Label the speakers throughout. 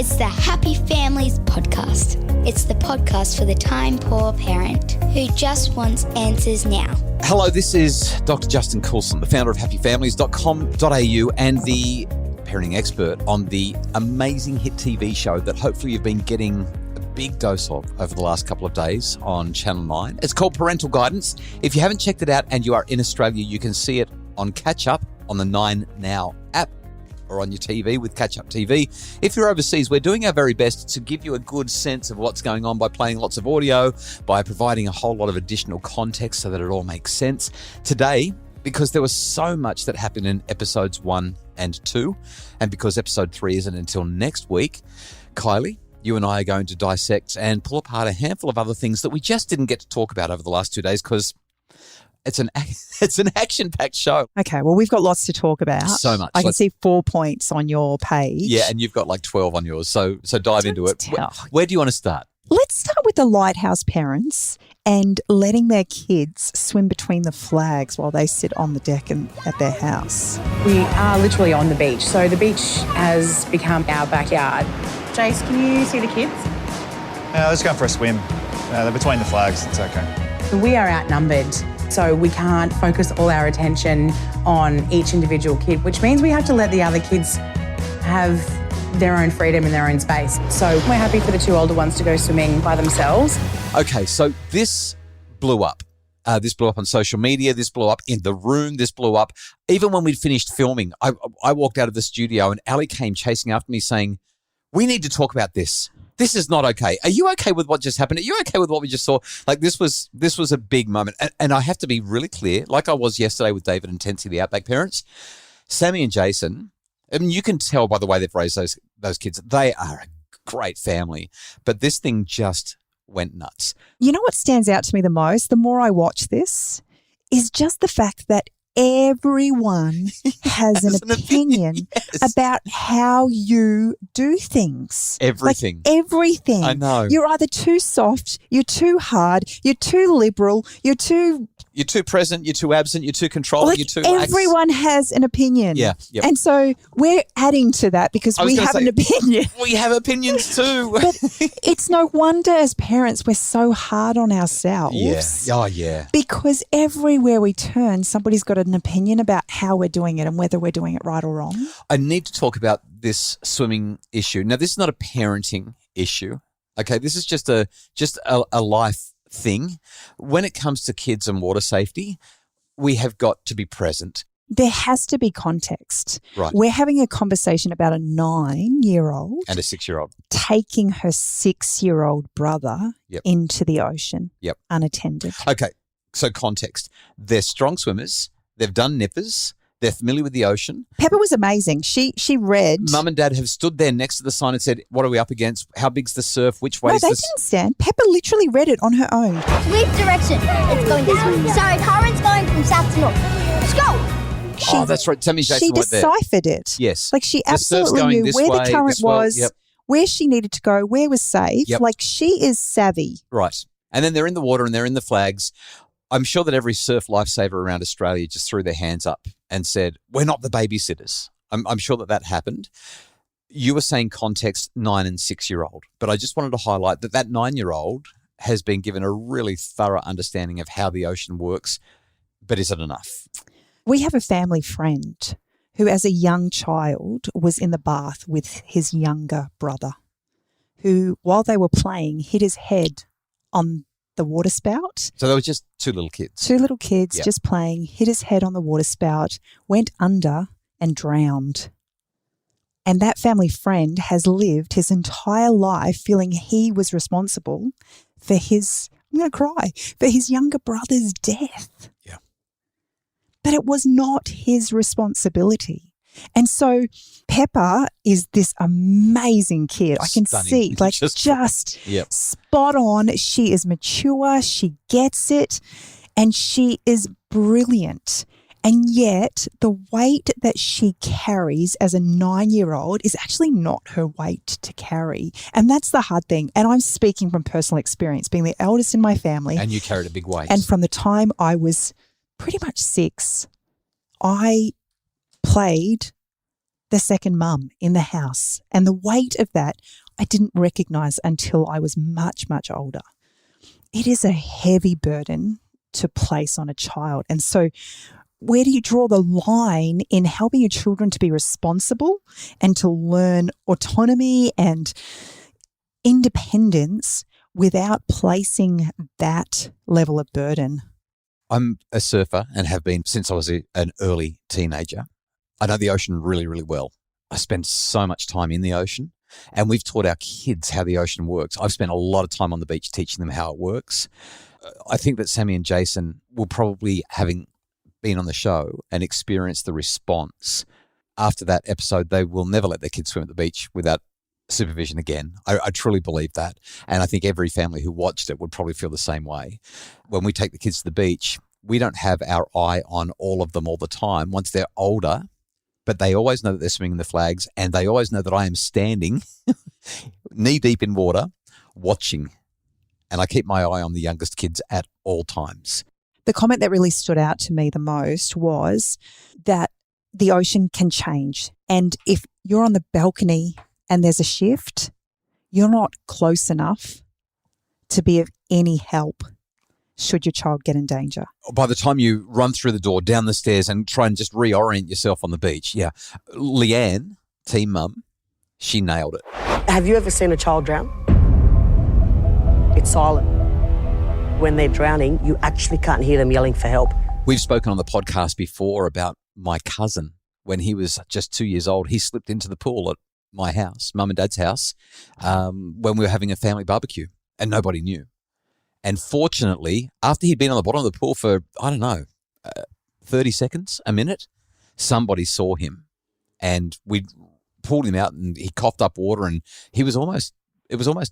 Speaker 1: It's the Happy Families podcast. It's the podcast for the time-poor parent who just wants answers now.
Speaker 2: Hello, this is Dr. Justin Coulson, the founder of happyfamilies.com.au and the parenting expert on the amazing hit TV show that hopefully you've been getting a big dose of over the last couple of days on Channel 9. It's called Parental Guidance. If you haven't checked it out and you are in Australia, you can see it on Catch Up on the 9 Now app or on your TV with Catch Up TV. If you're overseas, we're doing our very best to give you a good sense of what's going on by playing lots of audio, by providing a whole lot of additional context so that it all makes sense. Today, because there was so much that happened in episodes 1 and 2, and because episode 3 isn't until next week, Kylie, you and I are going to dissect and pull apart a handful of other things that we just didn't get to talk about over the last 2 days because it's an action-packed show.
Speaker 3: Okay, well, we've got lots to talk about.
Speaker 2: So much.
Speaker 3: I can see 4 points on your page.
Speaker 2: Yeah, and you've got like 12 on yours, so dive into it. Where do you want to start?
Speaker 3: Let's start with the lighthouse parents and letting their kids swim between the flags while they sit on the deck at their house.
Speaker 4: We are literally on the beach, so the beach has become our backyard. Jace, can you see the kids?
Speaker 5: Let's go for a swim. They're between the flags, it's okay.
Speaker 4: We are outnumbered, so we can't focus all our attention on each individual kid, which means we have to let the other kids have their own freedom and their own space. So we're happy for the 2 older ones to go swimming by themselves.
Speaker 2: Okay, so this blew up. This blew up on social media. This blew up in the room. This blew up. Even when we'd finished filming, I walked out of the studio and Ali came chasing after me saying, we need to talk about this. This is not okay. Are you okay with what just happened? Are you okay with what we just saw? Like this was a big moment. And I have to be really clear, like I was yesterday with David and Tensi, the Outback parents, Sammy and Jason, I mean, you can tell by the way they've raised those kids. They are a great family. But this thing just went nuts.
Speaker 3: You know what stands out to me the most, the more I watch this, is just the fact that everyone has an opinion
Speaker 2: yes.
Speaker 3: about how you do things.
Speaker 2: Everything.
Speaker 3: Like everything.
Speaker 2: I know.
Speaker 3: You're either too soft, you're too hard, you're too liberal, you're too
Speaker 2: present, you're too absent, you're too controlling, you're too lax.
Speaker 3: Everyone has an opinion.
Speaker 2: Yeah. Yep.
Speaker 3: And so we're adding to that because we have an opinion.
Speaker 2: We have opinions too.
Speaker 3: But it's no wonder as parents we're so hard on ourselves.
Speaker 2: Yeah. Oh, yeah.
Speaker 3: Because everywhere we turn, somebody's got an opinion about how we're doing it and whether we're doing it right or wrong.
Speaker 2: I need to talk about this swimming issue. Now, this is not a parenting issue. Okay, this is just a life thing. When it comes to kids and water safety, we have got to be present.
Speaker 3: There has to be context.
Speaker 2: Right.
Speaker 3: We're having a conversation about a 9-year-old
Speaker 2: and a 6-year-old
Speaker 3: taking her 6-year-old brother into the ocean unattended.
Speaker 2: Okay, so context. They're strong swimmers. They've done nippers. They're familiar with the ocean.
Speaker 3: Pepper was amazing. She read.
Speaker 2: Mum and Dad have stood there next to the sign and said, what are we up against? How big's the surf? Which way
Speaker 3: No,
Speaker 2: is
Speaker 3: they
Speaker 2: this?
Speaker 3: didn't stand. Pepper literally read it on her own.
Speaker 1: Which direction? It's going this way. So current's going from south to north. Let's go.
Speaker 2: That's right. Tell me, Jason,
Speaker 3: she
Speaker 2: right there.
Speaker 3: deciphered it.
Speaker 2: Yes.
Speaker 3: Like she
Speaker 2: The surf's
Speaker 3: absolutely
Speaker 2: going
Speaker 3: knew
Speaker 2: this
Speaker 3: where
Speaker 2: way,
Speaker 3: the current
Speaker 2: this way.
Speaker 3: was,
Speaker 2: Yep.
Speaker 3: where she needed to go, where was safe.
Speaker 2: Yep.
Speaker 3: Like she is savvy.
Speaker 2: Right. And then they're in the water and they're in the flags. I'm sure that every surf lifesaver around Australia just threw their hands up and said, we're not the babysitters. I'm sure that happened. You were saying context 9 and 6-year-old, but I just wanted to highlight that 9-year-old has been given a really thorough understanding of how the ocean works, but is it enough?
Speaker 3: We have a family friend who as a young child was in the bath with his younger brother who, while they were playing, hit his head on the water spout.
Speaker 2: So they were just 2 little kids.
Speaker 3: 2 little kids just playing, hit his head on the water spout, went under and drowned. And that family friend has lived his entire life feeling he was responsible for his, I'm going to cry, for his younger brother's death.
Speaker 2: Yeah.
Speaker 3: But it was not his responsibility. And so Pepper is this amazing kid. I can see, like, just spot on. She is mature. She gets it. And she is brilliant. And yet the weight that she carries as a 9-year-old is actually not her weight to carry. And that's the hard thing. And I'm speaking from personal experience, being the eldest in my family.
Speaker 2: And you carried a big weight.
Speaker 3: And from the time I was pretty much 6, I played the second mum in the house. And the weight of that I didn't recognise until I was much, much older. It is a heavy burden to place on a child. And so where do you draw the line in helping your children to be responsible and to learn autonomy and independence without placing that level of burden?
Speaker 2: I'm a surfer and have been since I was an early teenager. I know the ocean really, really well. I spend so much time in the ocean, and we've taught our kids how the ocean works. I've spent a lot of time on the beach teaching them how it works. I think that Sammy and Jason will probably, having been on the show and experienced the response after that episode, they will never let their kids swim at the beach without supervision again. I truly believe that. And I think every family who watched it would probably feel the same way. When we take the kids to the beach, we don't have our eye on all of them all the time once they're older, but they always know that they're swinging the flags, and they always know that I am standing knee deep in water watching. And I keep my eye on the youngest kids at all times.
Speaker 3: The comment that really stood out to me the most was that the ocean can change. And if you're on the balcony and there's a shift, you're not close enough to be of any help should your child get in danger.
Speaker 2: By the time you run through the door, down the stairs, and try and just reorient yourself on the beach. Yeah. Leanne, team mum, she nailed it.
Speaker 6: Have you ever seen a child drown? It's silent. When they're drowning, you actually can't hear them yelling for help.
Speaker 2: We've spoken on the podcast before about my cousin. When he was just 2 years old, he slipped into the pool at my house, mum and dad's house, when we were having a family barbecue, and nobody knew. And fortunately, after he'd been on the bottom of the pool for, 30 seconds, a minute, somebody saw him, and we pulled him out, and he coughed up water, and it was almost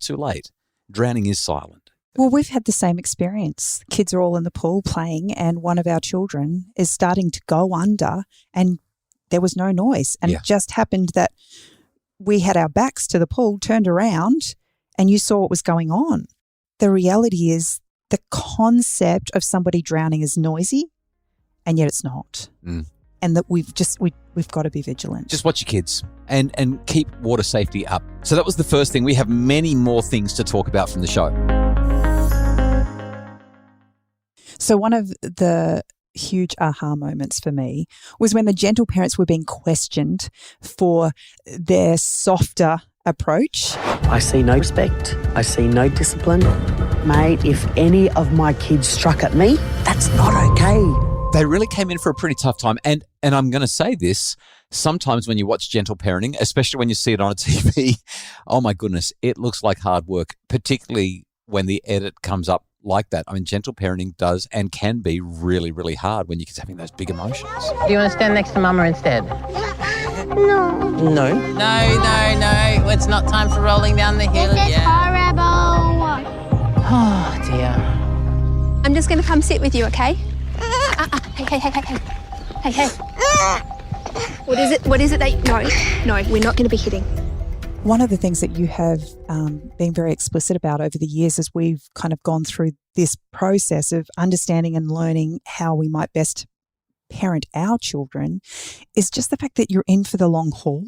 Speaker 2: too late. Drowning is silent.
Speaker 3: Well, we've had the same experience. Kids are all in the pool playing, and one of our children is starting to go under, and there was no noise. And It just happened that we had our backs to the pool, turned around, and you saw what was going on. The reality is the concept of somebody drowning is noisy, and yet it's not. And that we've got to be vigilant. Just
Speaker 2: watch your kids and keep water safety up. So that was the first thing. We have many more things to talk about from the show.
Speaker 3: So one of the huge aha moments for me was when the gentle parents were being questioned for their softer approach.
Speaker 6: I see no respect. I see no discipline. Mate, if any of my kids struck at me, that's not okay.
Speaker 2: They really came in for a pretty tough time. And I'm going to say this, sometimes when you watch gentle parenting, especially when you see it on a TV, oh my goodness, it looks like hard work, particularly when the edit comes up like that. I mean, gentle parenting does and can be really, really hard when you're having those big emotions.
Speaker 7: Do you want to stand next to Mama instead?
Speaker 6: No.
Speaker 7: No. It's not time for rolling down the hill.
Speaker 1: This is horrible.
Speaker 7: Oh, dear.
Speaker 8: I'm just going to come sit with you, okay? Hey. What is it that... No, we're not going to be hitting.
Speaker 3: One of the things that you have been very explicit about over the years as we've kind of gone through this process of understanding and learning how we might best parent our children is just the fact that you're in for the long haul.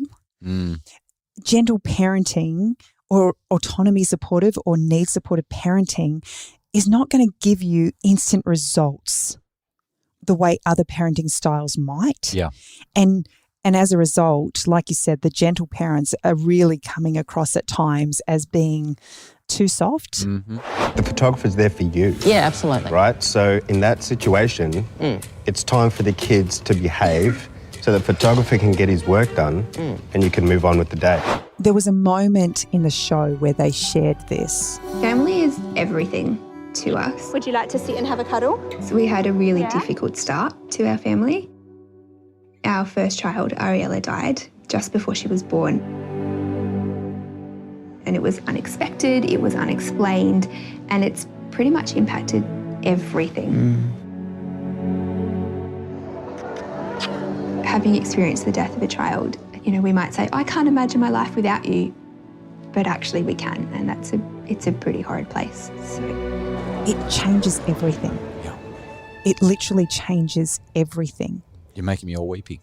Speaker 3: Gentle parenting or autonomy supportive or needs supportive parenting is not going to give you instant results the way other parenting styles might.
Speaker 2: Yeah.
Speaker 3: And as a result, like you said, the gentle parents are really coming across at times as being too soft.
Speaker 9: The photographer's there for you.
Speaker 7: Yeah, absolutely.
Speaker 9: Right? So in that situation, it's time for the kids to behave so the photographer can get his work done and you can move on with the day.
Speaker 3: There was a moment in the show where they shared this.
Speaker 8: Family is everything to us.
Speaker 10: Would you like to sit and have a cuddle?
Speaker 8: So we had a really difficult start to our family. Our first child, Ariella, died just before she was born. And it was unexpected, it was unexplained, and it's pretty much impacted everything. Having experienced the death of a child, we might say, I can't imagine my life without you, but actually we can, and it's a pretty horrid place. So.
Speaker 3: It changes everything. It literally changes everything.
Speaker 2: You're making me all weepy.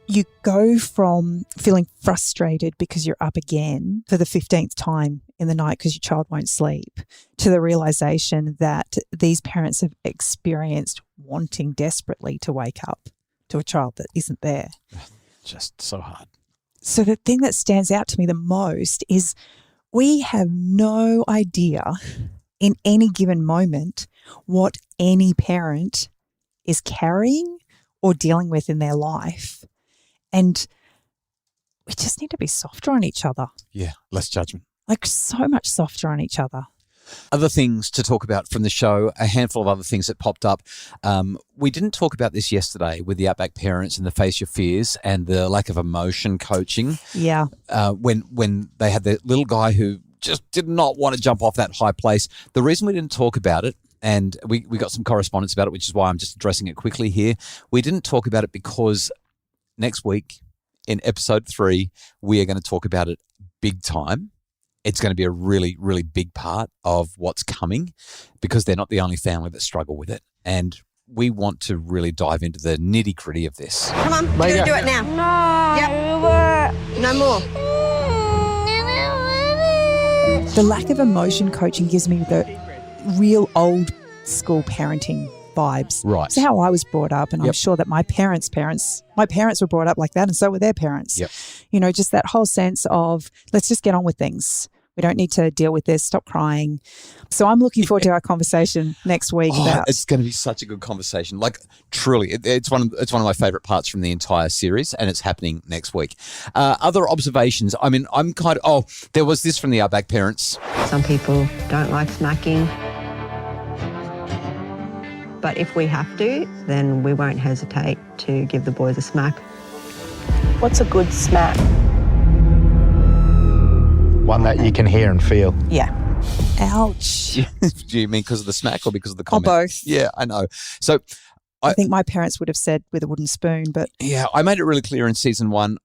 Speaker 3: you go from feeling frustrated because you're up again for the 15th time in the night because your child won't sleep, to the realization that these parents have experienced wanting desperately to wake up to a child that isn't there.
Speaker 2: Just so hard.
Speaker 3: So the thing that stands out to me the most is we have no idea in any given moment what any parent is carrying or dealing with in their life. And we just need to be softer on each other.
Speaker 2: Yeah, less judgment.
Speaker 3: Like so much softer on each other.
Speaker 2: Other things to talk about from the show, a handful of other things that popped up. We didn't talk about this yesterday with the Outback parents and the Face Your Fears and the lack of emotion coaching.
Speaker 3: Yeah.
Speaker 2: When they had the little guy who just did not want to jump off that high place. The reason we didn't talk about it, and we got some correspondence about it, which is why I'm just addressing it quickly here. We didn't talk about it because next week in episode 3, we are going to talk about it big time. It's going to be a really, really big part of what's coming because they're not the only family that struggle with it. And we want to really dive into the nitty-gritty of this.
Speaker 10: Come on, we're going to do it now. No. Yep. No more.
Speaker 3: The lack of emotion coaching gives me the real old school parenting vibes.
Speaker 2: Right.
Speaker 3: It's how I was brought up, and I'm sure that my parents were brought up like that, and so were their parents.
Speaker 2: Yep.
Speaker 3: You know, just that whole sense of let's just get on with things. We don't need to deal with this. Stop crying. So I'm looking forward to our conversation next week.
Speaker 2: It's going to be such a good conversation. Like truly, it's one of my favourite parts from the entire series, and it's happening next week. Other observations. I mean, there was this from the Outback parents.
Speaker 10: Some people don't like smacking. But if we have to, then we won't hesitate to give the boys a smack.
Speaker 6: What's a good smack?
Speaker 5: One that you can hear and feel.
Speaker 6: Yeah.
Speaker 3: Ouch.
Speaker 2: Do you mean because of the smack or because of the comment?
Speaker 3: Or both.
Speaker 2: Yeah, I know. So
Speaker 3: I think my parents would have said with a wooden spoon, but...
Speaker 2: Yeah, I made it really clear in season 1.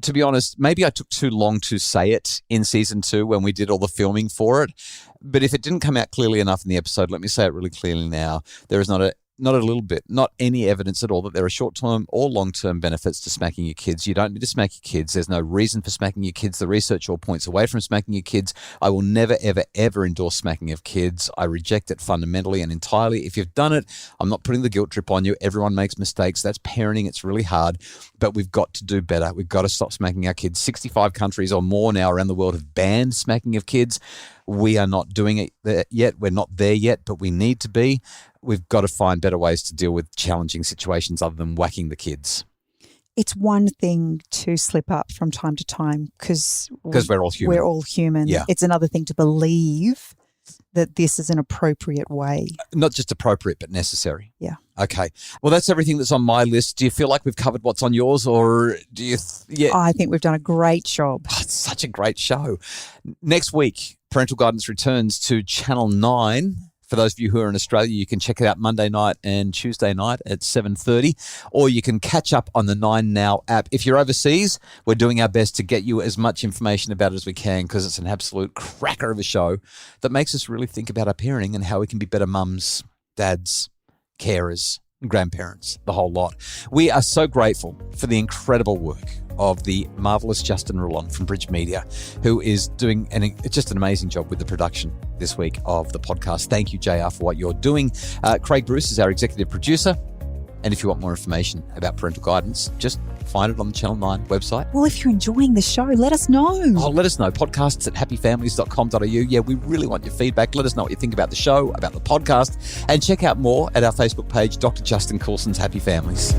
Speaker 2: To be honest, maybe I took too long to say it in season 2 when we did all the filming for it. But if it didn't come out clearly enough in the episode, let me say it really clearly now. There is not a little bit, not any evidence at all that there are short-term or long-term benefits to smacking your kids. You don't need to smack your kids. There's no reason for smacking your kids. The research all points away from smacking your kids. I will never, ever, ever endorse smacking of kids. I reject it fundamentally and entirely. If you've done it, I'm not putting the guilt trip on you. Everyone makes mistakes. That's parenting. It's really hard, but we've got to do better. We've got to stop smacking our kids. 65 countries or more now around the world have banned smacking of kids. We are not doing it yet. We're not there yet, but we need to be. We've got to find better ways to deal with challenging situations other than whacking the kids.
Speaker 3: It's one thing to slip up from time to time because
Speaker 2: we're all human.
Speaker 3: We're all human.
Speaker 2: Yeah.
Speaker 3: It's another thing to believe that this is an appropriate way.
Speaker 2: Not just appropriate, but necessary.
Speaker 3: Yeah.
Speaker 2: Okay. Well, that's everything that's on my list. Do you feel like we've covered what's on yours, or do you?
Speaker 3: I think we've done a great job.
Speaker 2: Oh, it's such a great show. Next week, Parental Guidance returns to Channel 9. For those of you who are in Australia, you can check it out Monday night and Tuesday night at 7:30, or you can catch up on the 9 Now app. If you're overseas, we're doing our best to get you as much information about it as we can because it's an absolute cracker of a show that makes us really think about our parenting and how we can be better mums, dads, carers, grandparents, the whole lot. We are so grateful for the incredible work of the marvellous Justin Roulon from Bridge Media, who is doing just an amazing job with the production this week of the podcast. Thank you, JR, for what you're doing. Craig Bruce is our executive producer. And if you want more information about parental guidance, just find it on the Channel 9 website.
Speaker 3: Well, if you're enjoying the show, let us know.
Speaker 2: Oh, let us know. Podcasts at happyfamilies.com.au. Yeah, we really want your feedback. Let us know what you think about the show, about the podcast, and check out more at our Facebook page, Dr. Justin Coulson's Happy Families.